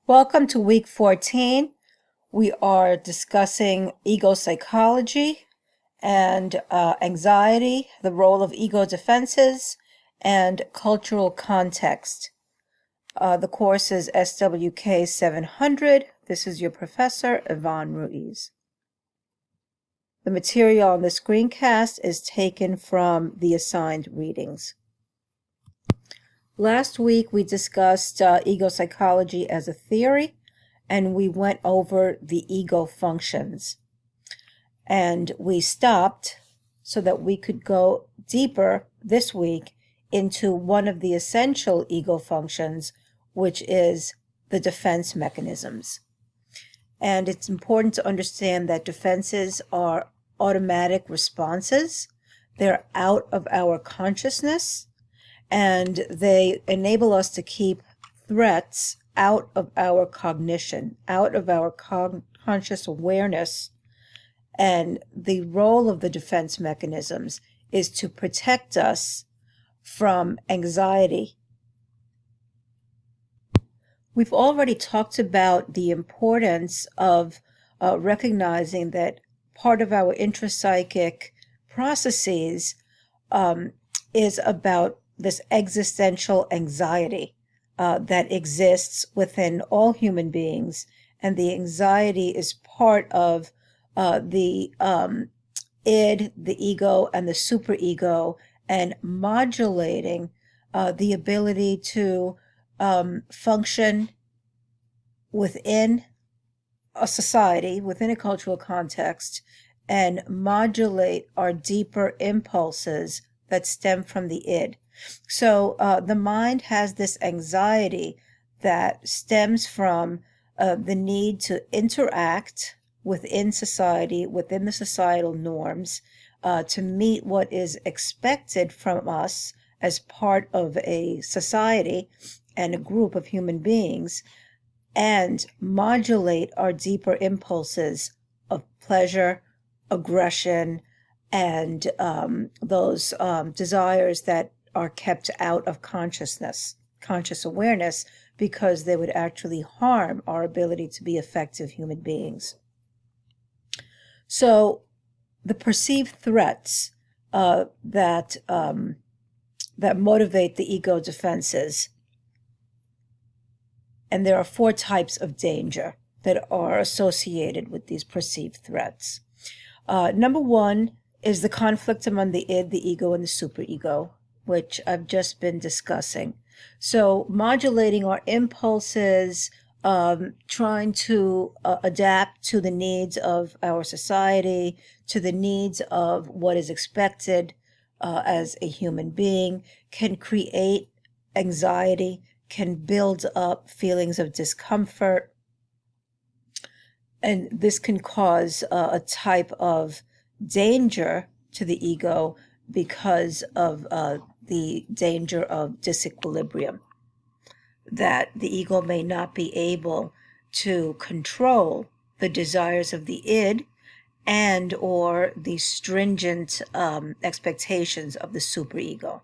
Welcome to week 14. We are discussing ego psychology and anxiety, the role of ego defenses, and cultural context. The course is SWK 700. This is your professor, Yvonne Ruiz. The material on the screencast is taken from the assigned readings. Last week, we discussed ego psychology as a theory, and we went over the ego functions. And we stopped so that we could go deeper this week into one of the essential ego functions, which is the defense mechanisms. And it's important to understand that defenses are automatic responses. They're out of our consciousness, and they enable us to keep threats out of our cognition, out of our conscious awareness. And the role of the defense mechanisms is to protect us from anxiety. We've already talked about the importance of recognizing that part of our intrapsychic processes is about this existential anxiety that exists within all human beings, and the anxiety is part of the id, the ego, and the superego, and modulating the ability to function within a society, within a cultural context, and modulate our deeper impulses that stem from the id. So the mind has this anxiety that stems from the need to interact within society, within the societal norms, to meet what is expected from us as part of a society and a group of human beings, and modulate our deeper impulses of pleasure, aggression, and those desires that are kept out of consciousness, conscious awareness, because they would actually harm our ability to be effective human beings. So the perceived threats that motivate the ego defenses, and there are 4 types of danger that are associated with these perceived threats. Number 1 is the conflict among the id, the ego, and the superego, which I've just been discussing. So modulating our impulses, trying to adapt to the needs of our society, to the needs of what is expected as a human being, can create anxiety, can build up feelings of discomfort, and this can cause a type of danger to the ego because of the danger of disequilibrium, that the ego may not be able to control the desires of the id and or the stringent expectations of the superego.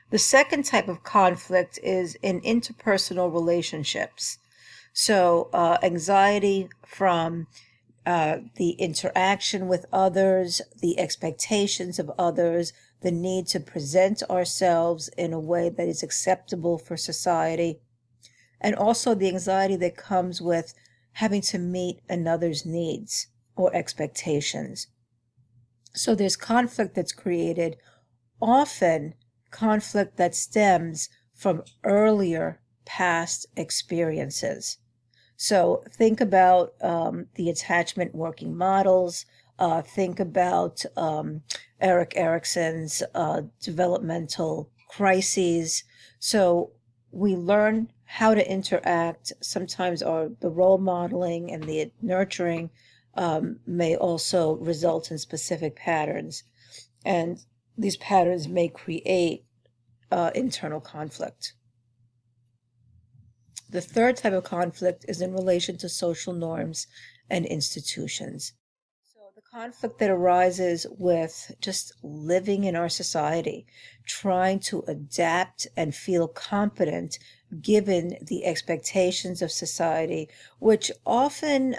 The second type of conflict is in interpersonal relationships. So anxiety from the interaction with others, the expectations of others, the need to present ourselves in a way that is acceptable for society, and also the anxiety that comes with having to meet another's needs or expectations. So there's conflict that's created, often conflict that stems from earlier past experiences. So think about the attachment working models. Think about Erik Erikson's developmental crises. So we learn how to interact. Sometimes the role modeling and the nurturing may also result in specific patterns. And these patterns may create internal conflict. The third type of conflict is in relation to social norms and institutions. So the conflict that arises with just living in our society, trying to adapt and feel competent given the expectations of society, which often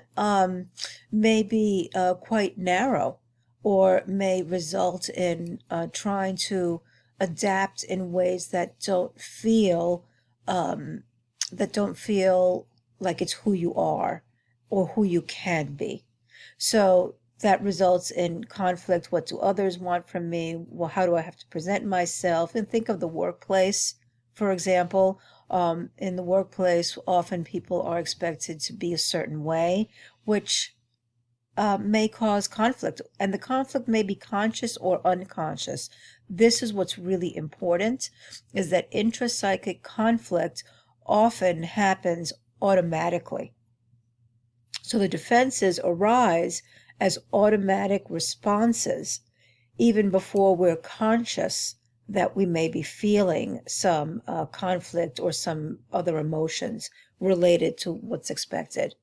may be quite narrow, or may result in trying to adapt in ways that don't feel like it's who you are or who you can be. So that results in conflict. What do others want from me? Well, how do I have to present myself? And think of the workplace, for example. In the workplace, often people are expected to be a certain way, which may cause conflict, and the conflict may be conscious or unconscious. This is what's really important, is that intrapsychic conflict often happens automatically. So the defenses arise as automatic responses, even before we're conscious that we may be feeling some conflict or some other emotions related to what's expected.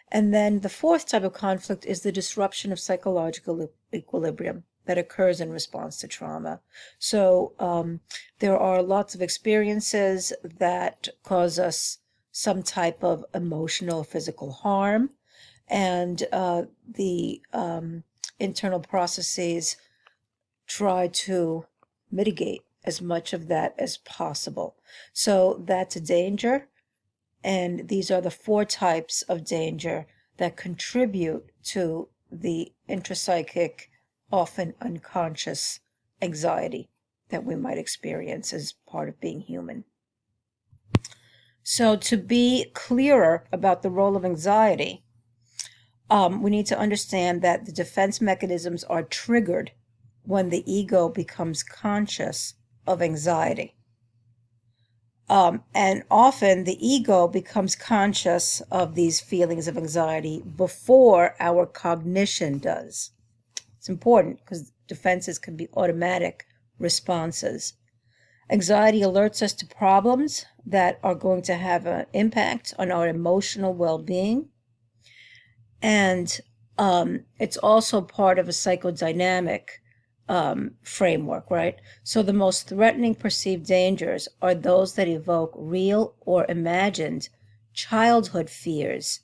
And then the fourth type of conflict is the disruption of psychological equilibrium that occurs in response to trauma. So there are lots of experiences that cause us some type of emotional or physical harm, and the internal processes try to mitigate as much of that as possible. So that's a danger. And these are the four types of danger that contribute to the intrapsychic, often unconscious anxiety that we might experience as part of being human. So to be clearer about the role of anxiety, we need to understand that the defense mechanisms are triggered when the ego becomes conscious of anxiety. And often the ego becomes conscious of these feelings of anxiety before our cognition does. It's important because defenses can be automatic responses. Anxiety alerts us to problems that are going to have an impact on our emotional well-being. And it's also part of a psychodynamic framework, right? So the most threatening perceived dangers are those that evoke real or imagined childhood fears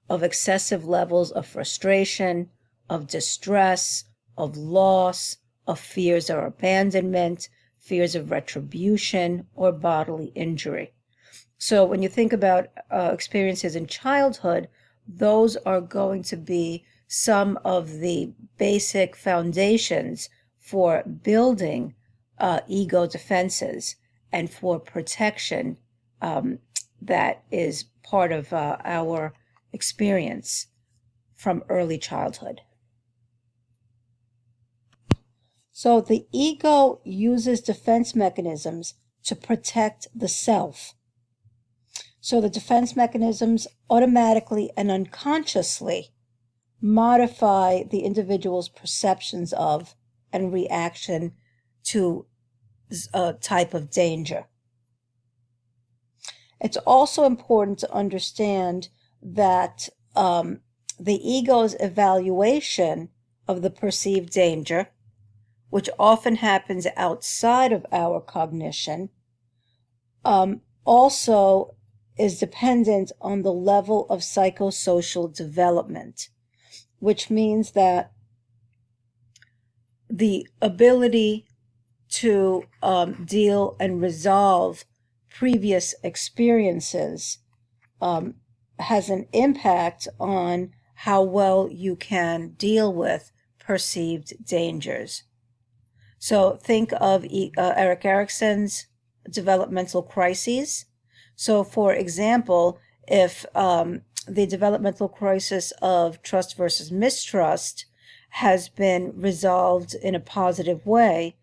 of excessive levels of frustration, of distress, of loss, of fears of abandonment, fears of retribution, or bodily injury. So when you think about experiences in childhood, those are going to be some of the basic foundations for building ego defenses and for protection that is part of our experience from early childhood. So the ego uses defense mechanisms to protect the self. So the defense mechanisms automatically and unconsciously modify the individual's perceptions of and reaction to a type of danger. It's also important to understand that the ego's evaluation of the perceived danger, which often happens outside of our cognition, also is dependent on the level of psychosocial development, which means that the ability to deal and resolve previous experiences has an impact on how well you can deal with perceived dangers. So think of Erik Erikson's developmental crises. So for example, if the developmental crisis of trust versus mistrust has been resolved in a positive way,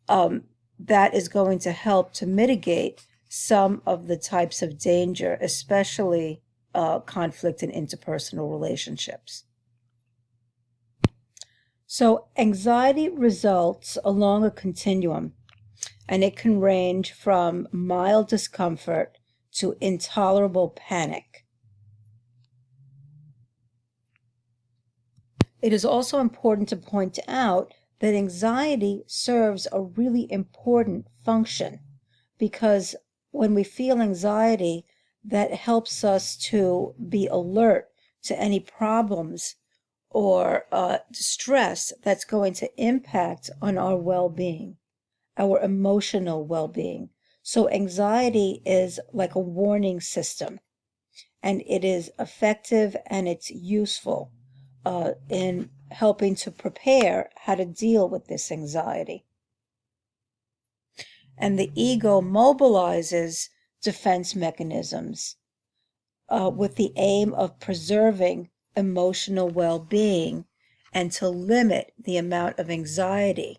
that is going to help to mitigate some of the types of danger, especially conflict in interpersonal relationships. So anxiety results along a continuum, and it can range from mild discomfort to intolerable panic. It is also important to point out that anxiety serves a really important function, because when we feel anxiety, that helps us to be alert to any problems or stress that's going to impact on our well-being, our emotional well-being. So anxiety is like a warning system, and it is effective and it's useful in helping to prepare how to deal with this anxiety. And the ego mobilizes defense mechanisms with the aim of preserving emotional well-being and to limit the amount of anxiety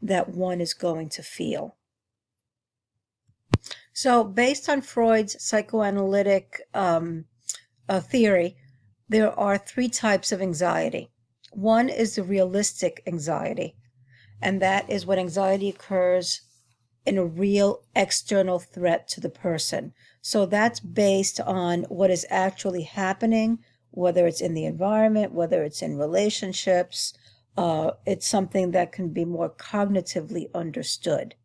that one is going to feel. So based on Freud's psychoanalytic theory, there are three types of anxiety. One is the realistic anxiety, and that is when anxiety occurs in a real external threat to the person. So that's based on what is actually happening, whether it's in the environment, whether it's in relationships. It's something that can be more cognitively understood.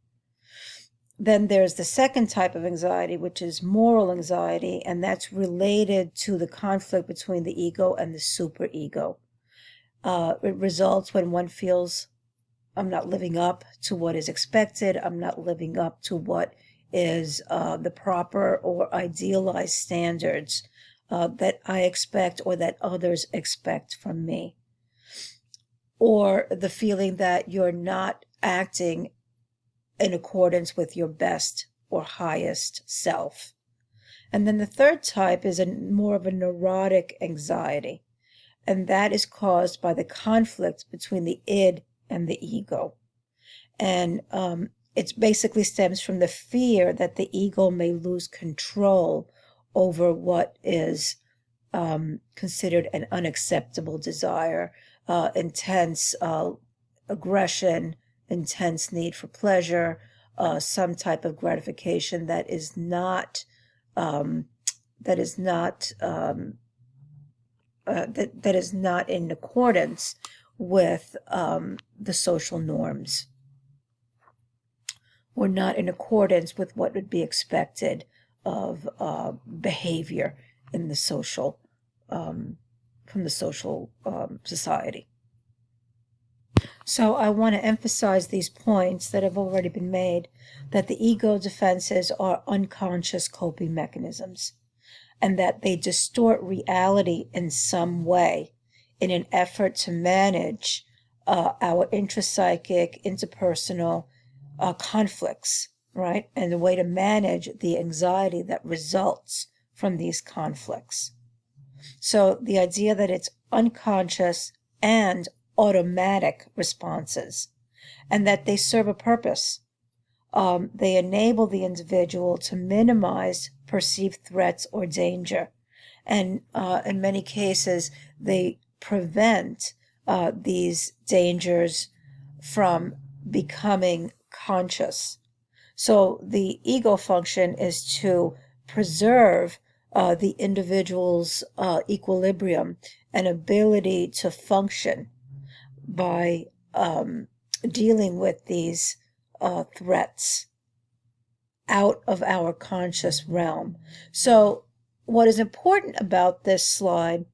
Then there's the second type of anxiety, which is moral anxiety, and that's related to the conflict between the ego and the superego. It results when one feels, I'm not living up to what is expected, I'm not living up to what is the proper or idealized standards that I expect or that others expect from me. Or the feeling that you're not acting in accordance with your best or highest self. And then the third type is more of a neurotic anxiety, and that is caused by the conflict between the id and the ego. And it basically stems from the fear that the ego may lose control over what is considered an unacceptable desire, intense aggression, intense need for pleasure, some type of gratification that is not that is not in accordance with the social norms, or not in accordance with what would be expected of behavior in the social from the social society. So I want to emphasize these points that have already been made, that the ego defenses are unconscious coping mechanisms, and that they distort reality in some way in an effort to manage our intrapsychic, interpersonal conflicts, right? And the way to manage the anxiety that results from these conflicts. So the idea that it's unconscious and automatic responses, and that they serve a purpose. They enable the individual to minimize perceived threats or danger. And in many cases, they prevent these dangers from becoming conscious. So the ego function is to preserve the individual's equilibrium and ability to function by dealing with these threats out of our conscious realm. So what is important about this slide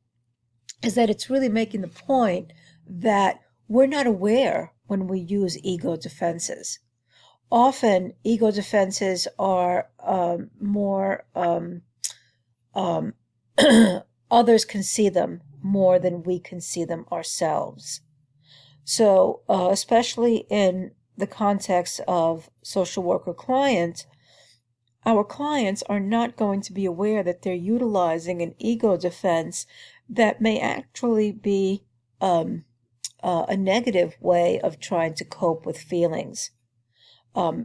is that it's really making the point that we're not aware when we use ego defenses. Often ego defenses are more others can see them more than we can see them ourselves. So especially in the context of social worker client, our clients are not going to be aware that they're utilizing an ego defense that may actually be a negative way of trying to cope with feelings.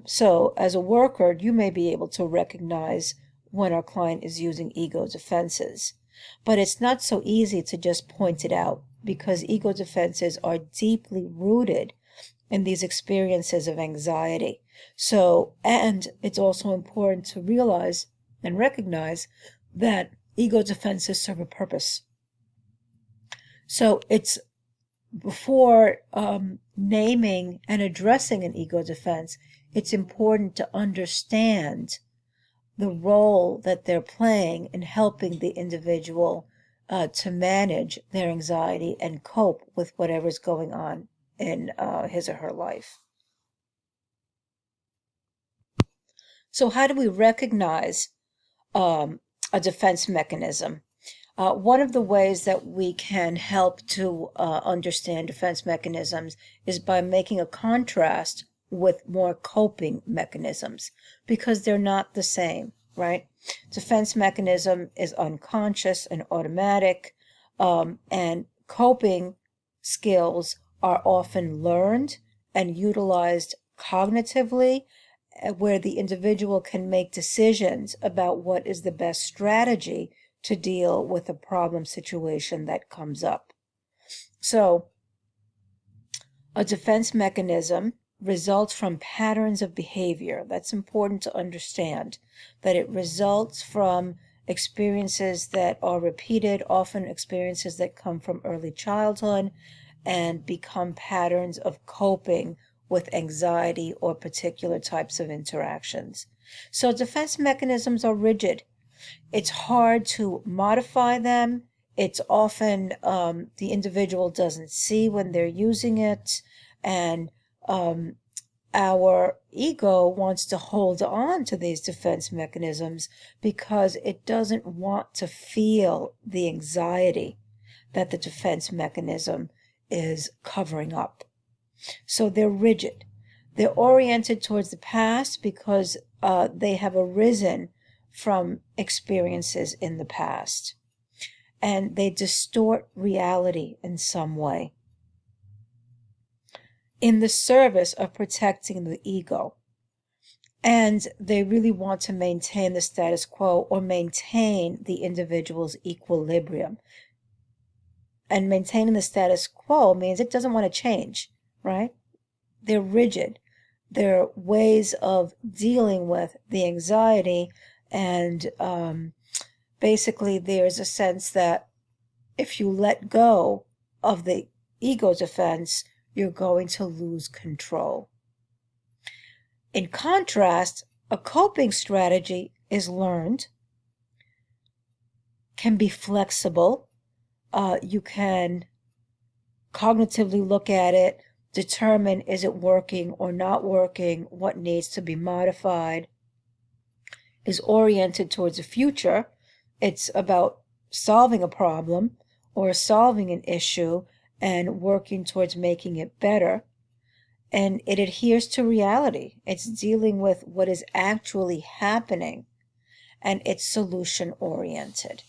So as a worker, you may be able to recognize when our client is using ego defenses, but it's not so easy to just point it out, because ego defenses are deeply rooted in these experiences of anxiety. So, and it's also important to realize and recognize that ego defenses serve a purpose. So it's before naming and addressing an ego defense, it's important to understand the role that they're playing in helping the individual to manage their anxiety and cope with whatever's going on in his or her life. So how do we recognize a defense mechanism? One of the ways that we can help to understand defense mechanisms is by making a contrast with more coping mechanisms, because they're not the same, right? Defense mechanism is unconscious and automatic, and coping skills are often learned and utilized cognitively, where the individual can make decisions about what is the best strategy to deal with a problem situation that comes up. So, a defense mechanism results from patterns of behavior. That's important to understand, that it results from experiences that are repeated, often experiences that come from early childhood, and become patterns of coping with anxiety or particular types of interactions. So defense mechanisms are rigid. It's hard to modify them. It's often the individual doesn't see when they're using it, and our ego wants to hold on to these defense mechanisms because it doesn't want to feel the anxiety that the defense mechanism is covering up. So they're rigid. They're oriented towards the past because they have arisen from experiences in the past, and they distort reality in some way in the service of protecting the ego. And they really want to maintain the status quo or maintain the individual's equilibrium. And maintaining the status quo means it doesn't want to change, right? They're rigid. They're ways of dealing with the anxiety, and basically there's a sense that if you let go of the ego defense, you're going to lose control. In contrast, a coping strategy is learned, can be flexible. You can cognitively look at it, determine is it working or not working, what needs to be modified, is oriented towards the future. It's about solving a problem or solving an issue and working towards making it better. And it adheres to reality. It's dealing with what is actually happening, and it's solution oriented.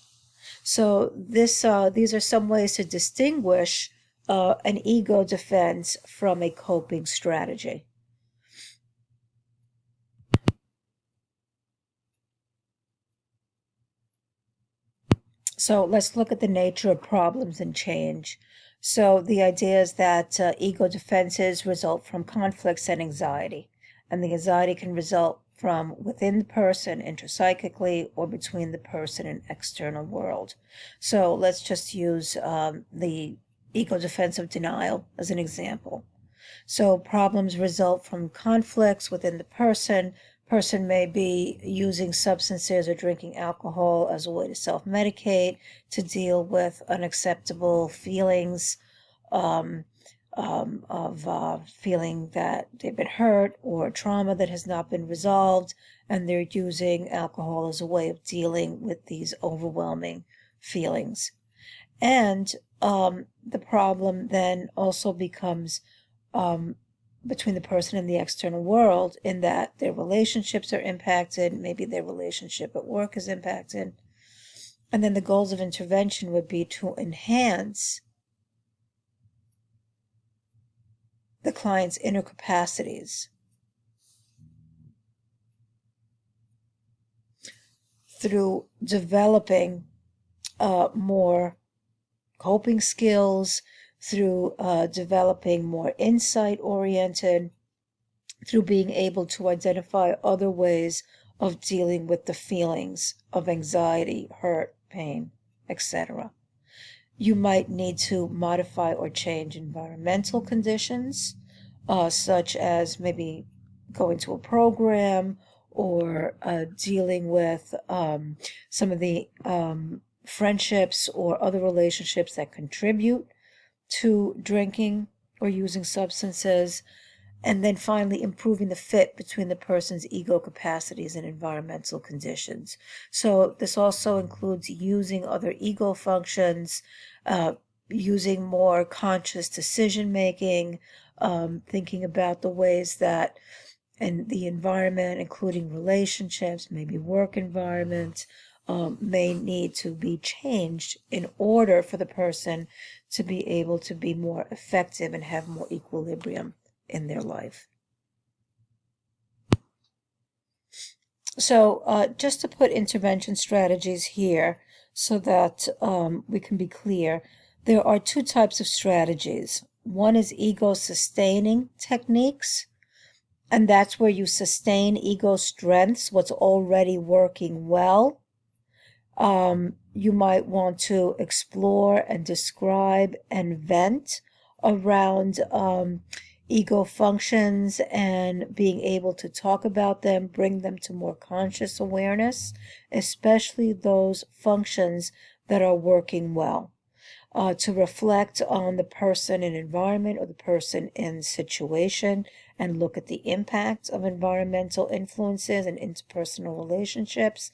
So these are some ways to distinguish an ego defense from a coping strategy. So let's look at the nature of problems and change. So the idea is that ego defenses result from conflicts and anxiety, and the anxiety can result from within the person intrapsychically or between the person and external world. So let's just use the ego defense of denial as an example. So problems result from conflicts within the person. Person may be using substances or drinking alcohol as a way to self-medicate, to deal with unacceptable feelings of feeling that they've been hurt or trauma that has not been resolved, and they're using alcohol as a way of dealing with these overwhelming feelings. And the problem then also becomes between the person and the external world, in that their relationships are impacted, maybe their relationship at work is impacted. And then the goals of intervention would be to enhance the client's inner capacities through developing more coping skills, through developing more insight-oriented, through being able to identify other ways of dealing with the feelings of anxiety, hurt, pain, etc. You might need to modify or change environmental conditions, such as maybe going to a program or dealing with some of the friendships or other relationships that contribute to drinking or using substances, and then finally improving the fit between the person's ego capacities and environmental conditions. So this also includes using other ego functions, using more conscious decision making, thinking about the ways that and the environment, including relationships, maybe work environment, may need to be changed in order for the person to be able to be more effective and have more equilibrium in their life. So just to put intervention strategies here so that we can be clear, there are two types of strategies. One is ego sustaining techniques, and that's where you sustain ego strengths, what's already working well. You might want to explore and describe and vent around ego functions and being able to talk about them, bring them to more conscious awareness, especially those functions that are working well. To reflect on the person and environment or the person in situation and look at the impact of environmental influences and interpersonal relationships,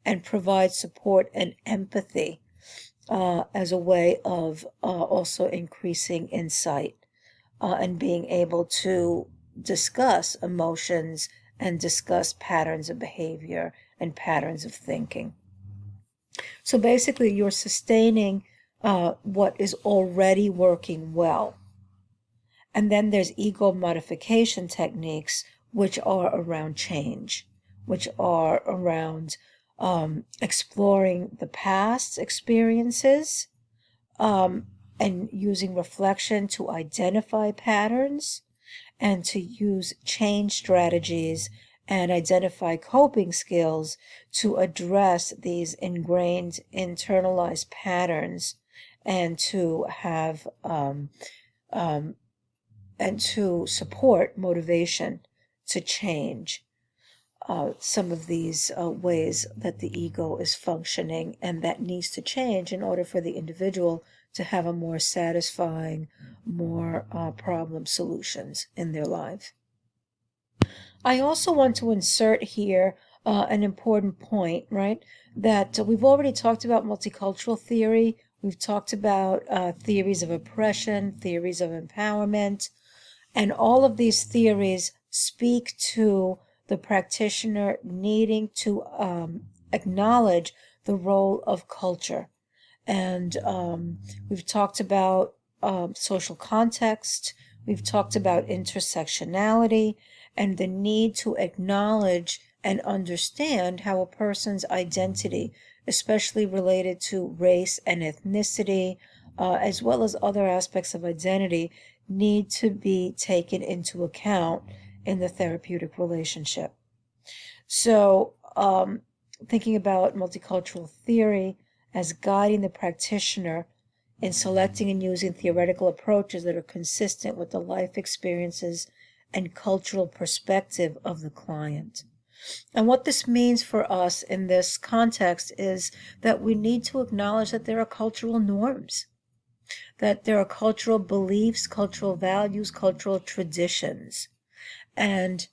and provide support and empathy as a way of also increasing insight and being able to discuss emotions and discuss patterns of behavior and patterns of thinking. So basically, you're sustaining what is already working well. And then there's ego modification techniques, which are around change, which are around exploring the past experiences and using reflection to identify patterns and to use change strategies and identify coping skills to address these ingrained internalized patterns and to have and to support motivation to change some of these ways that the ego is functioning and that needs to change in order for the individual to have a more satisfying, more problem solutions in their life. I also want to insert here an important point, right? That we've already talked about multicultural theory. We've talked about theories of oppression, theories of empowerment, and all of these theories speak to the practitioner needing to acknowledge the role of culture. And we've talked about social context, we've talked about intersectionality, and the need to acknowledge and understand how a person's identity, especially related to race and ethnicity, as well as other aspects of identity, need to be taken into account in the therapeutic relationship. So, thinking about multicultural theory as guiding the practitioner in selecting and using theoretical approaches that are consistent with the life experiences and cultural perspective of the client. And what this means for us in this context is that we need to acknowledge that there are cultural norms, that there are cultural beliefs, cultural values, cultural traditions. And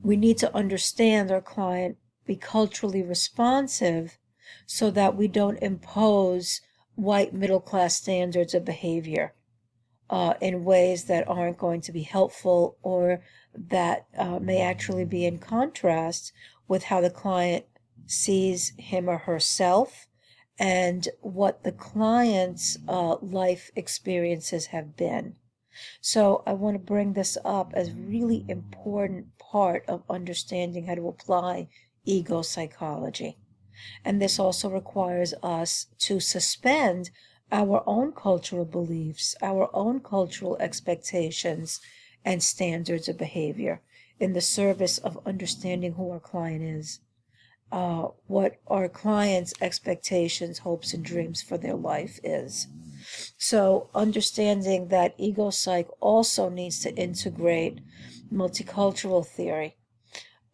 we need to understand our client, be culturally responsive so that we don't impose white middle class standards of behavior in ways that aren't going to be helpful or that may actually be in contrast with how the client sees him or herself and what the client's life experiences have been. So I want to bring this up as really important part of understanding how to apply ego psychology. And this also requires us to suspend our own cultural beliefs, our own cultural expectations and standards of behavior in the service of understanding who our client is, what our client's expectations, hopes, and dreams for their life is. So understanding that ego psych also needs to integrate multicultural theory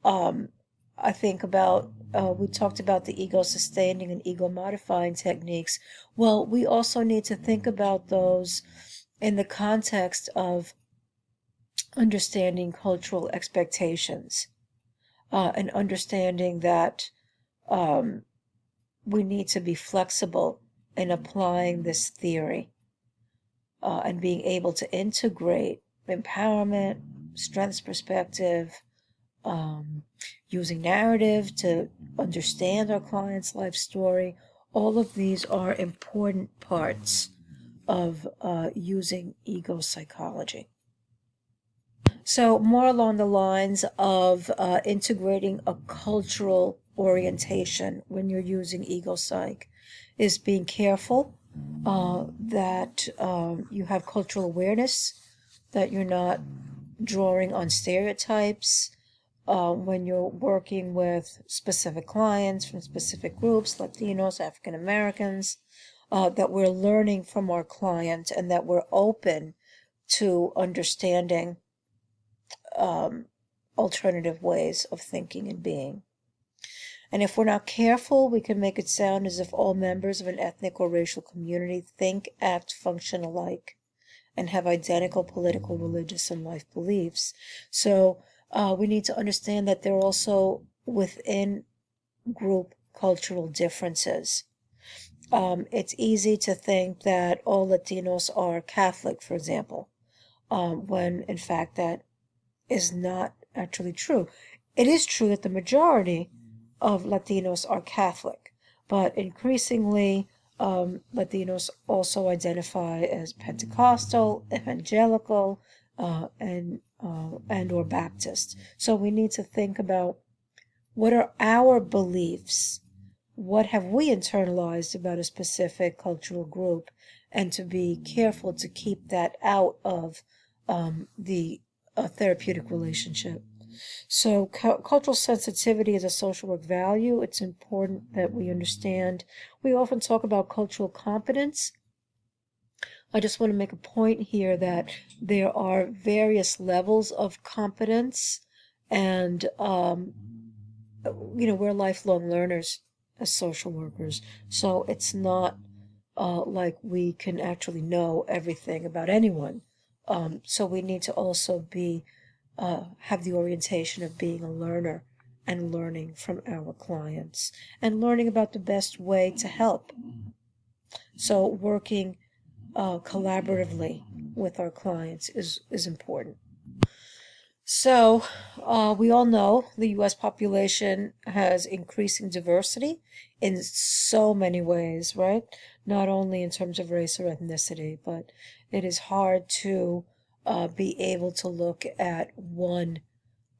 Um, I think about, we talked about the ego sustaining and ego modifying techniques. Well, we also need to think about those in the context of understanding cultural expectations, and understanding that um, we need to be flexible in applying this theory, and being able to integrate empowerment, strengths perspective, um, using narrative to understand our client's life story. All of these are important parts of using ego psychology. So, more along the lines of integrating a cultural orientation when you're using ego psych is being careful that you have cultural awareness, that you're not drawing on stereotypes when you're working with specific clients from specific groups, Latinos, African Americans, that we're learning from our client and that we're open to understanding alternative ways of thinking and being. And if we're not careful, we can make it sound as if all members of an ethnic or racial community think, act, function alike, and have identical political, religious, and life beliefs. So we need to understand that there are also within group cultural differences. It's easy to think that all Latinos are Catholic, for example, when in fact that is not actually true. It is true that the majority of Latinos are Catholic, but increasingly Latinos also identify as Pentecostal, evangelical, and or Baptist. So we need to think about what are our beliefs, what have we internalized about a specific cultural group, and to be careful to keep that out of the therapeutic relationship. So, cultural sensitivity is a social work value. It's important that we understand. We often talk about cultural competence. I just want to make a point here that there are various levels of competence, and we're lifelong learners as social workers, so it's not like we can actually know everything about anyone. So we need to also be have the orientation of being a learner and learning from our clients and learning about the best way to help. So working collaboratively with our clients is important. So we all know the U.S. population has increasing diversity in so many ways, right? Not only in terms of race or ethnicity, but it is hard to be able to look at one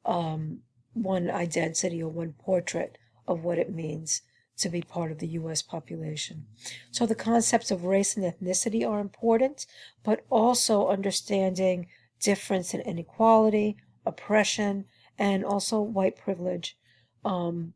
identity or one portrait of what it means to be part of the U.S. population. So the concepts of race and ethnicity are important, but also understanding difference and inequality, oppression, and also white privilege, and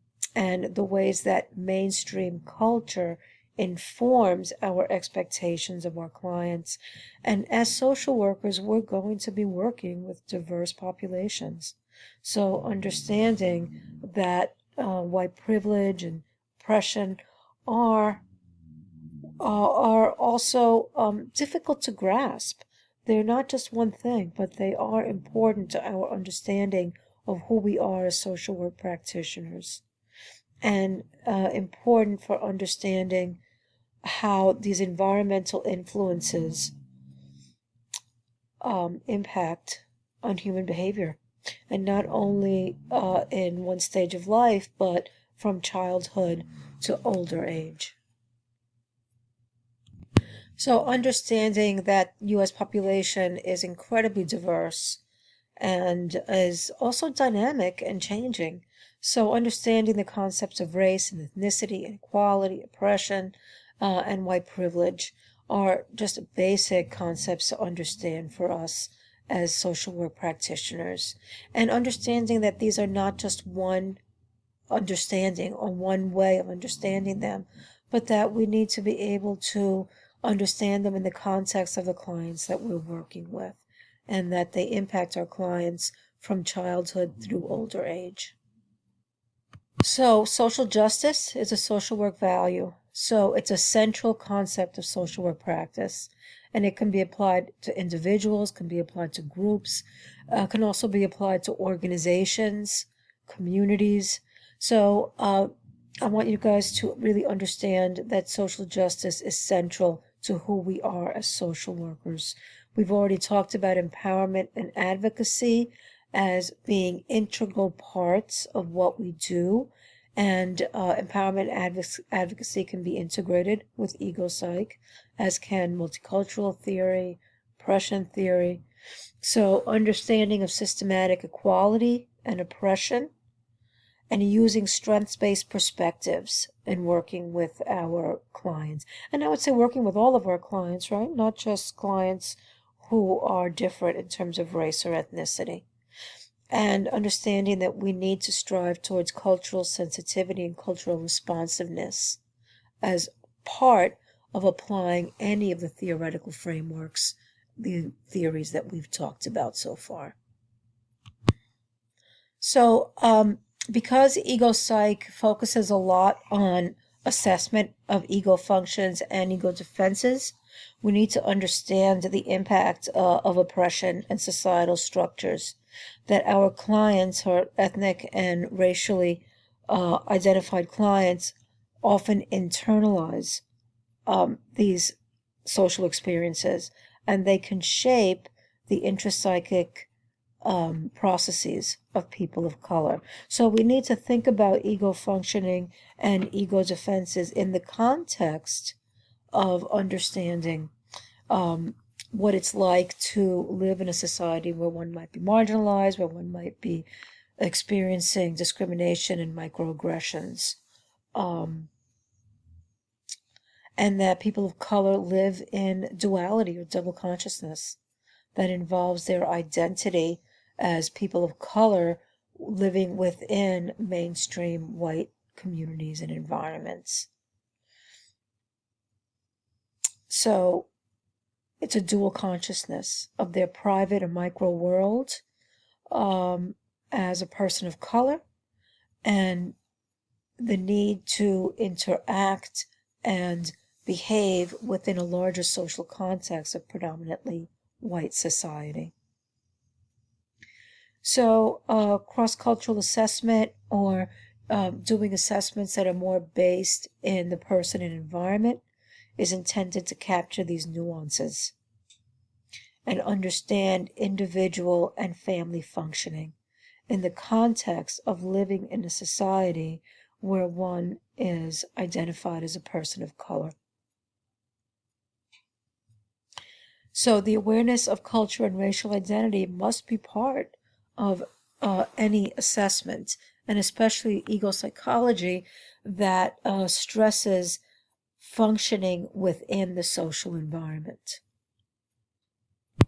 the ways that mainstream culture informs our expectations of our clients. And as social workers, we're going to be working with diverse populations. So understanding that white privilege and oppression are are also difficult to grasp. They're not just one thing, but they are important to our understanding of who we are as social work practitioners, and important for understanding how these environmental influences impact on human behavior, and not only in one stage of life, but from childhood to older age. So understanding that U.S. population is incredibly diverse and is also dynamic and changing. So understanding the concepts of race and ethnicity, inequality, oppression, and white privilege are just basic concepts to understand for us as social work practitioners. And understanding that these are not just one understanding or one way of understanding them, but that we need to be able to understand them in the context of the clients that we're working with, and that they impact our clients from childhood through older age. So, social justice is a social work value. So, it's a central concept of social work practice, and it can be applied to individuals, can be applied to groups, can also be applied to organizations, communities. So, I want you guys to really understand that social justice is central to who we are as social workers. We've already talked about empowerment and advocacy as being integral parts of what we do. And empowerment advocacy can be integrated with ego psych, as can multicultural theory, oppression theory. So, understanding of systematic equality and oppression, and using strengths-based perspectives in working with our clients. And I would say working with all of our clients, right? Not just clients who are different in terms of race or ethnicity. And understanding that we need to strive towards cultural sensitivity and cultural responsiveness as part of applying any of the theoretical frameworks, the theories that we've talked about so far. So, because ego psych focuses a lot on assessment of ego functions and ego defenses, we need to understand the impact of oppression and societal structures that our clients, our ethnic and racially identified clients, often internalize these social experiences, and they can shape the intrapsychic processes of people of color. So we need to think about ego functioning and ego defenses in the context of understanding what it's like to live in a society where one might be marginalized, where one might be experiencing discrimination and microaggressions. And that people of color live in duality or double consciousness that involves their identity as people of color living within mainstream white communities and environments. So it's a dual consciousness of their private or micro world as a person of color, and the need to interact and behave within a larger social context of predominantly white society. So, cross-cultural assessment, or doing assessments that are more based in the person and environment, is intended to capture these nuances and understand individual and family functioning in the context of living in a society where one is identified as a person of color. So the awareness of culture and racial identity must be part of any assessment, and especially ego psychology that stresses functioning within the social environment.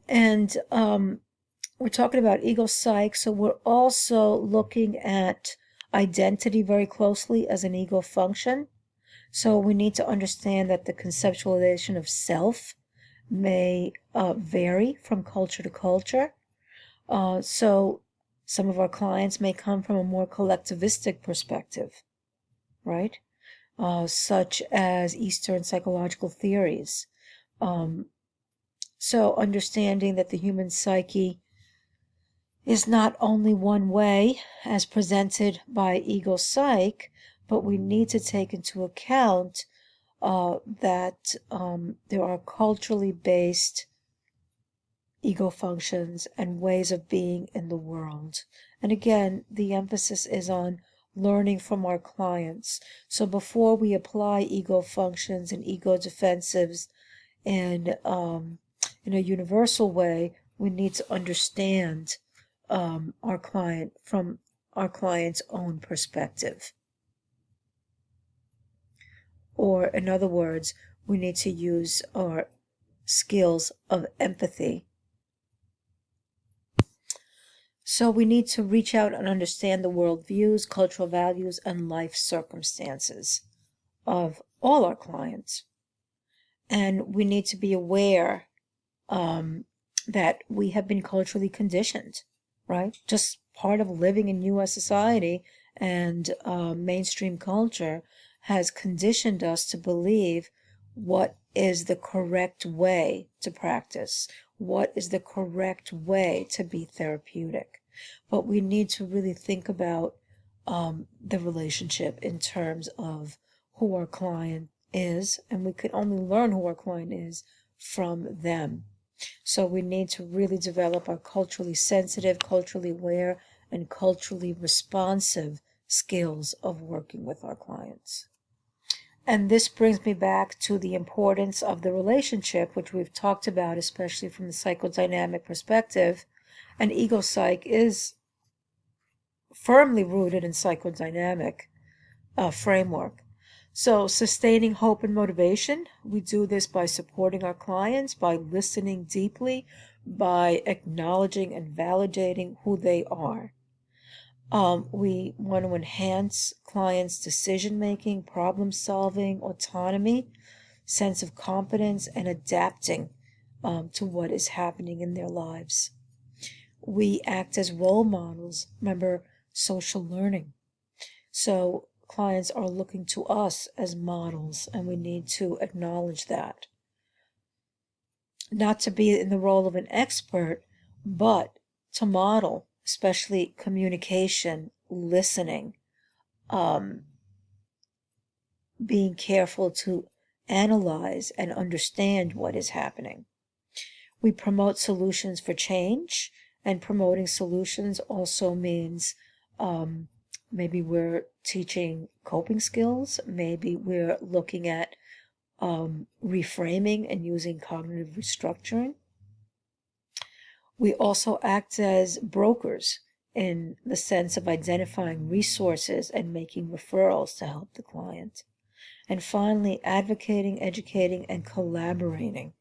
And we're talking about ego psych, so we're also looking at identity very closely as an ego function. So we need to understand that the conceptualization of self may vary from culture to culture. So some of our clients may come from a more collectivistic perspective, right? Such as Eastern psychological theories. So understanding that the human psyche is not only one way as presented by ego psych, but we need to take into account that there are culturally based ego functions and ways of being in the world. And again, the emphasis is on learning from our clients. So before we apply ego functions and ego defensives in a universal way, we need to understand our client from our client's own perspective. Or, in other words, we need to use our skills of empathy. So we need to reach out and understand the worldviews, cultural values, and life circumstances of all our clients. And we need to be aware that we have been culturally conditioned, right? Just part of living in U.S. society and mainstream culture has conditioned us to believe what is the correct way to practice, what is the correct way to be therapeutic. But we need to really think about the relationship in terms of who our client is, and we can only learn who our client is from them. So we need to really develop our culturally sensitive, culturally aware, and culturally responsive skills of working with our clients. And this brings me back to the importance of the relationship, which we've talked about, especially from the psychodynamic perspective. And ego psych is firmly rooted in psychodynamic framework. So sustaining hope and motivation, we do this by supporting our clients, by listening deeply, by acknowledging and validating who they are. We want to enhance clients' decision-making, problem-solving, autonomy, sense of competence, and adapting to what is happening in their lives. We act as role models. Remember, social learning. So clients are looking to us as models, and we need to acknowledge that. Not to be in the role of an expert, but to model, especially communication, listening, being careful to analyze and understand what is happening. We promote solutions for change, and promoting solutions also means maybe we're teaching coping skills, maybe we're looking at reframing and using cognitive restructuring. We also act as brokers in the sense of identifying resources and making referrals to help the client. And finally, advocating, educating, and collaborating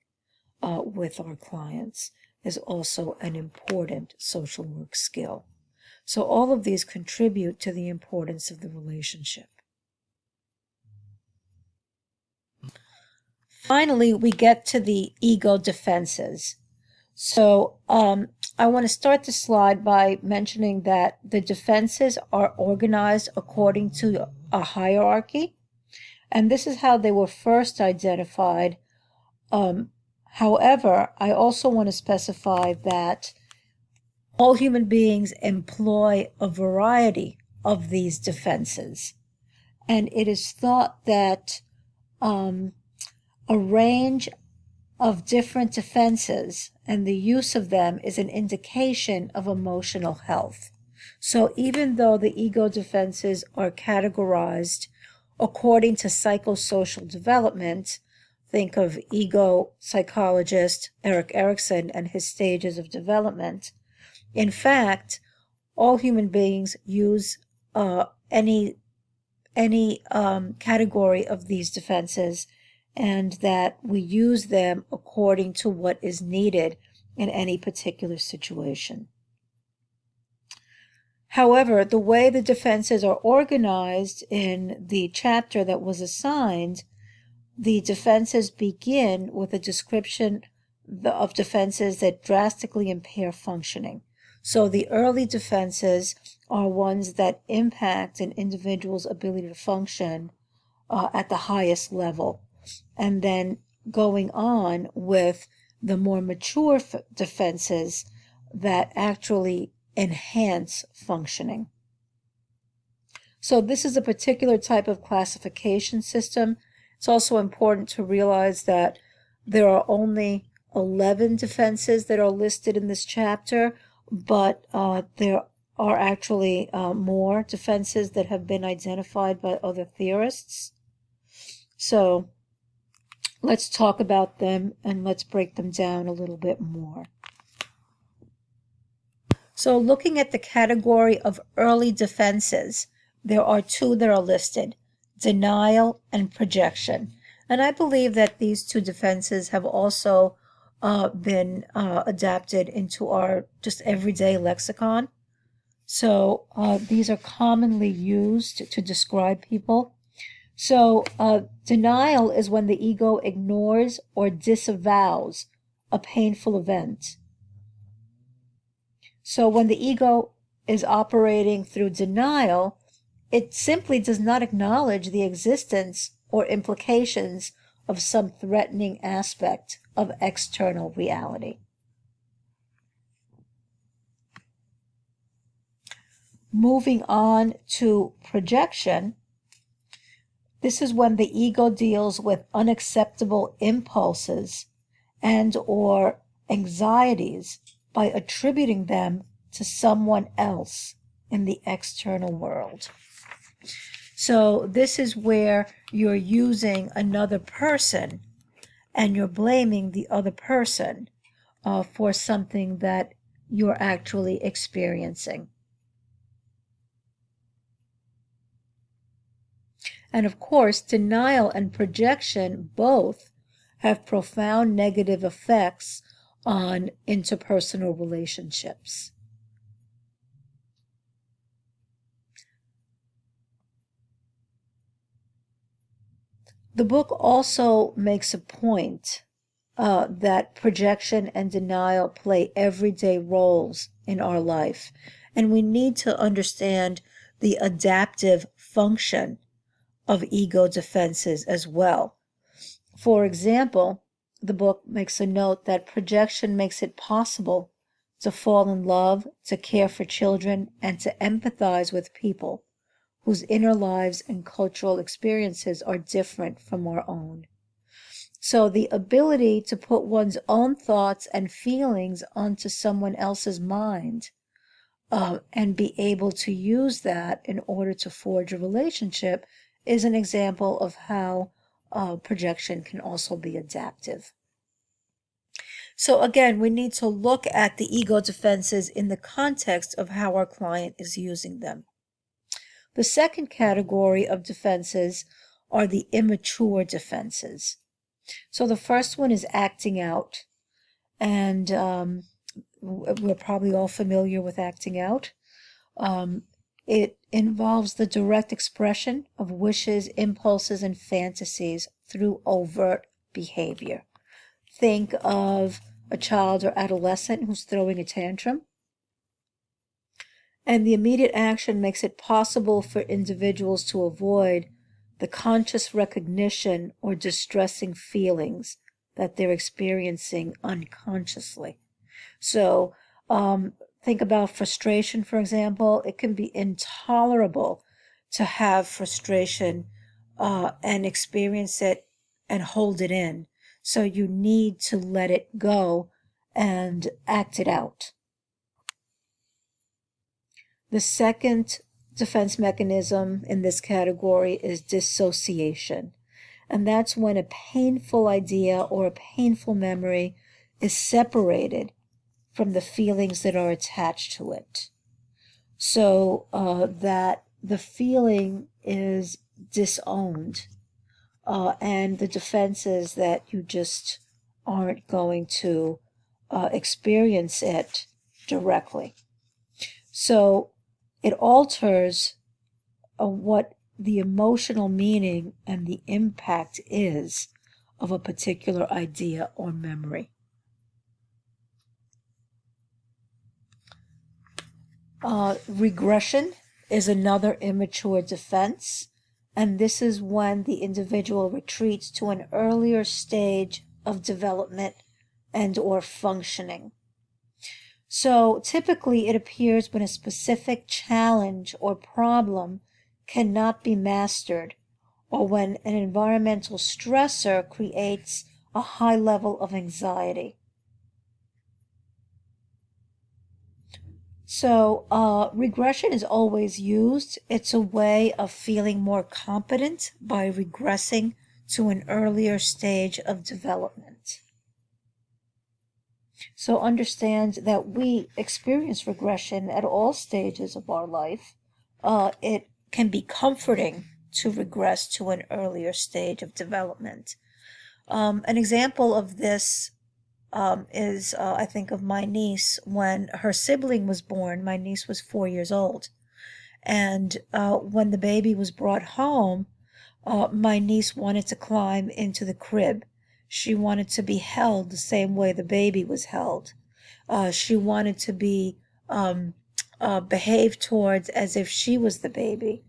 with our clients is also an important social work skill. So all of these contribute to the importance of the relationship. Finally, we get to the ego defenses. So I want to start the slide by mentioning that the defenses are organized according to a hierarchy, and this is how they were first identified. However, I also want to specify that all human beings employ a variety of these defenses, and it is thought that a range of different defenses and the use of them is an indication of emotional health. So even though the ego defenses are categorized according to psychosocial development, think of ego psychologist Erik Erikson and his stages of development. In fact, all human beings use any category of these defenses, and that we use them according to what is needed in any particular situation. However, the way the defenses are organized in the chapter that was assigned, the defenses begin with a description of defenses that drastically impair functioning. So the early defenses are ones that impact an individual's ability to function at the highest level. And then going on with the more mature defenses that actually enhance functioning. So this is a particular type of classification system. It's also important to realize that there are only 11 defenses that are listed in this chapter, but there are actually more defenses that have been identified by other theorists. So let's talk about them and let's break them down a little bit more. So looking at the category of early defenses, there are two that are listed, denial and projection. And I believe that these two defenses have also been adapted into our just everyday lexicon. So these are commonly used to describe people. So denial is when the ego ignores or disavows a painful event. So when the ego is operating through denial, it simply does not acknowledge the existence or implications of some threatening aspect of external reality. Moving on to projection, this is when the ego deals with unacceptable impulses and or anxieties by attributing them to someone else in the external world. So this is where you're using another person and you're blaming the other person for something that you're actually experiencing. And of course, denial and projection both have profound negative effects on interpersonal relationships. The book also makes a point that projection and denial play everyday roles in our life, and we need to understand the adaptive function of ego defenses as well. For example, the book makes a note that projection makes it possible to fall in love, to care for children, and to empathize with people whose inner lives and cultural experiences are different from our own. So the ability to put one's own thoughts and feelings onto someone else's mind and be able to use that in order to forge a relationship is an example of how projection can also be adaptive. So again, we need to look at the ego defenses in the context of how our client is using them. The second category of defenses are the immature defenses. So the first one is acting out, and we're probably all familiar with acting out. It involves the direct expression of wishes, impulses, and fantasies through overt behavior. Think of a child or adolescent who's throwing a tantrum, and the immediate action makes it possible for individuals to avoid the conscious recognition or distressing feelings that they're experiencing unconsciously. So think about frustration, for example. It can be intolerable to have frustration and experience it and hold it in. So you need to let it go and act it out. The second defense mechanism in this category is dissociation. And that's when a painful idea or a painful memory is separated from the feelings that are attached to it. So that the feeling is disowned. And the defense is that you just aren't going to experience it directly. So it alters what the emotional meaning and the impact is of a particular idea or memory. Regression is another immature defense, and this is when the individual retreats to an earlier stage of development and or functioning. So typically it appears when a specific challenge or problem cannot be mastered, or when an environmental stressor creates a high level of anxiety. So regression is always used. It's a way of feeling more competent by regressing to an earlier stage of development. So understand that we experience regression at all stages of our life. It can be comforting to regress to an earlier stage of development. An example of this is, I think of my niece. When her sibling was born, my niece was 4 years old. And when the baby was brought home, my niece wanted to climb into the crib. She wanted to be held the same way the baby was held. She wanted to be behaved towards as if she was the baby.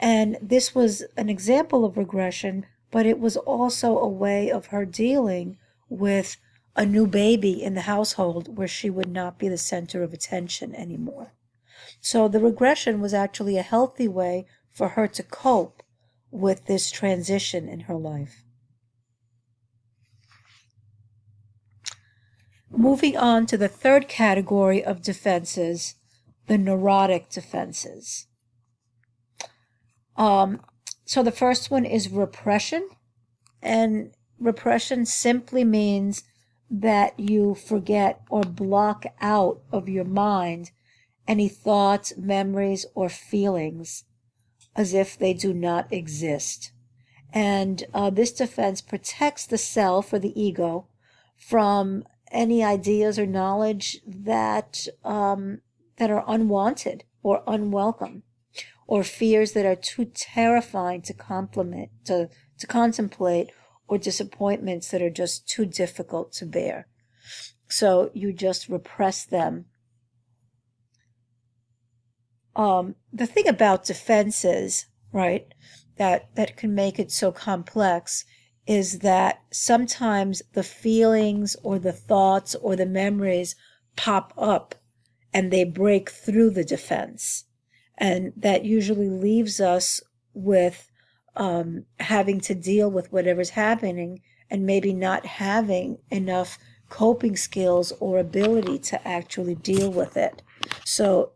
And this was an example of regression, but it was also a way of her dealing with a new baby in the household where she would not be the center of attention anymore. So the regression was actually a healthy way for her to cope with this transition in her life. Moving on to the third category of defenses, the neurotic defenses. So the first one is repression, and repression simply means that you forget or block out of your mind any thoughts, memories, or feelings as if they do not exist. And this defense protects the self or the ego from any ideas or knowledge that that are unwanted or unwelcome, or fears that are too terrifying to contemplate, or disappointments that are just too difficult to bear. So you just repress them. The thing about defenses, right, that can make it so complex is that sometimes the feelings or the thoughts or the memories pop up and they break through the defense. And that usually leaves us with having to deal with whatever's happening and maybe not having enough coping skills or ability to actually deal with it. So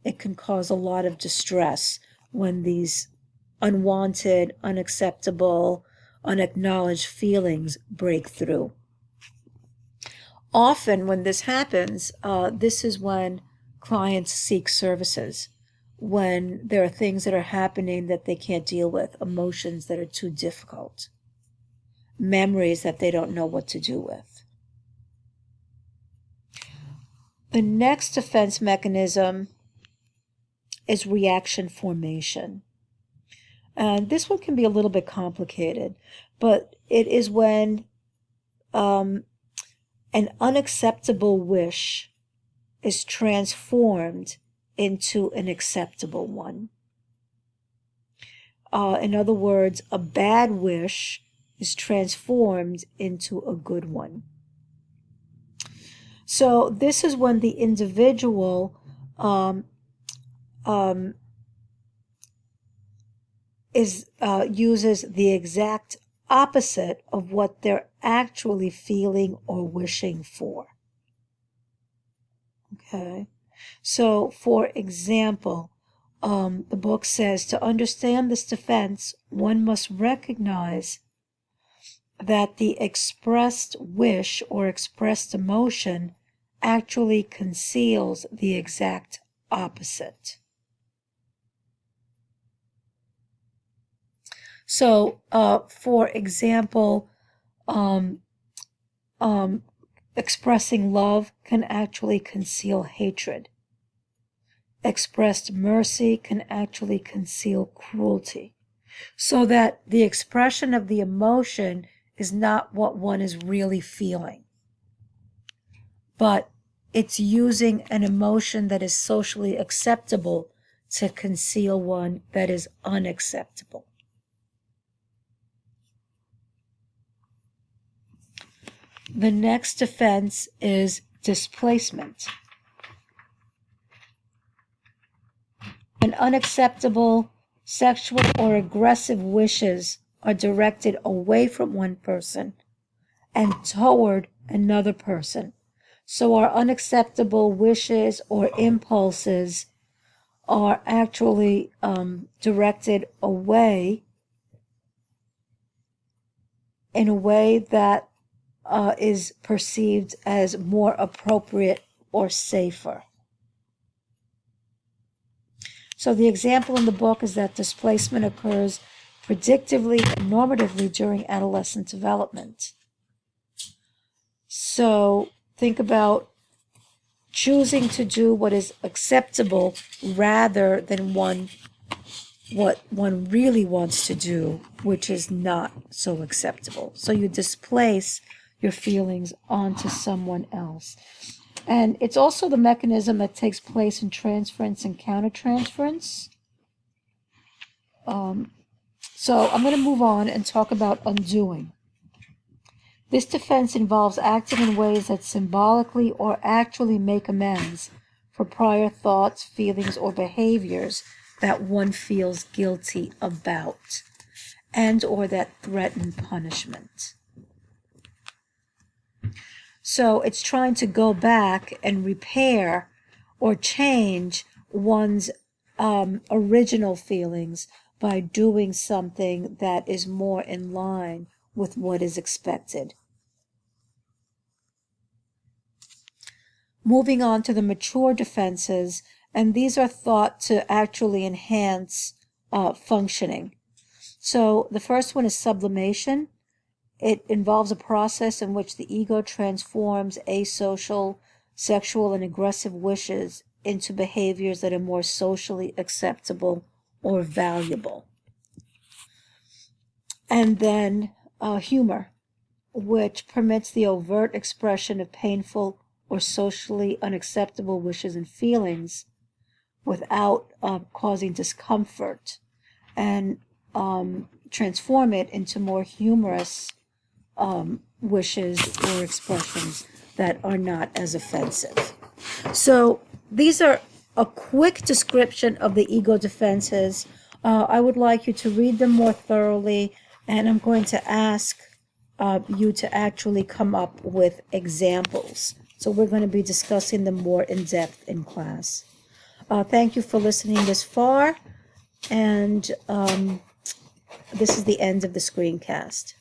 it can cause a lot of distress when these unwanted, unacceptable, unacknowledged feelings break through. Often when this happens, this is when clients seek services, when there are things that are happening that they can't deal with, emotions that are too difficult, memories that they don't know what to do with. The next defense mechanism is reaction formation. And this one can be a little bit complicated, but it is when an unacceptable wish is transformed into an acceptable one. In other words, a bad wish is transformed into a good one. So this is when the individual uses the exact opposite of what they're actually feeling or wishing for. Okay, so for example, the book says to understand this defense, one must recognize that the expressed wish or expressed emotion actually conceals the exact opposite. So, for example, expressing love can actually conceal hatred. Expressed mercy can actually conceal cruelty. So that the expression of the emotion is not what one is really feeling, but it's using an emotion that is socially acceptable to conceal one that is unacceptable. The next defense is displacement. When unacceptable sexual or aggressive wishes are directed away from one person and toward another person. So our unacceptable wishes or impulses are actually directed away in a way that is perceived as more appropriate or safer. So the example in the book is that displacement occurs predictively and normatively during adolescent development. So think about choosing to do what is acceptable rather than what one really wants to do, which is not so acceptable. So you displace your feelings onto someone else. And it's also the mechanism that takes place in transference and countertransference. So I'm going to move on and talk about undoing. This defense involves acting in ways that symbolically or actually make amends for prior thoughts, feelings, or behaviors that one feels guilty about and or that threaten punishment. So it's trying to go back and repair or change one's original feelings by doing something that is more in line with what is expected. Moving on to the mature defenses, and these are thought to actually enhance functioning. So the first one is sublimation. It involves a process in which the ego transforms asocial, sexual, and aggressive wishes into behaviors that are more socially acceptable or valuable. And then humor, which permits the overt expression of painful or socially unacceptable wishes and feelings without causing discomfort, and transform it into more humorous wishes or expressions that are not as offensive. So these are a quick description of the ego defenses. I would like you to read them more thoroughly, and I'm going to ask you to actually come up with examples. So we're going to be discussing them more in depth in class. Thank you for listening this far, and this is the end of the screencast.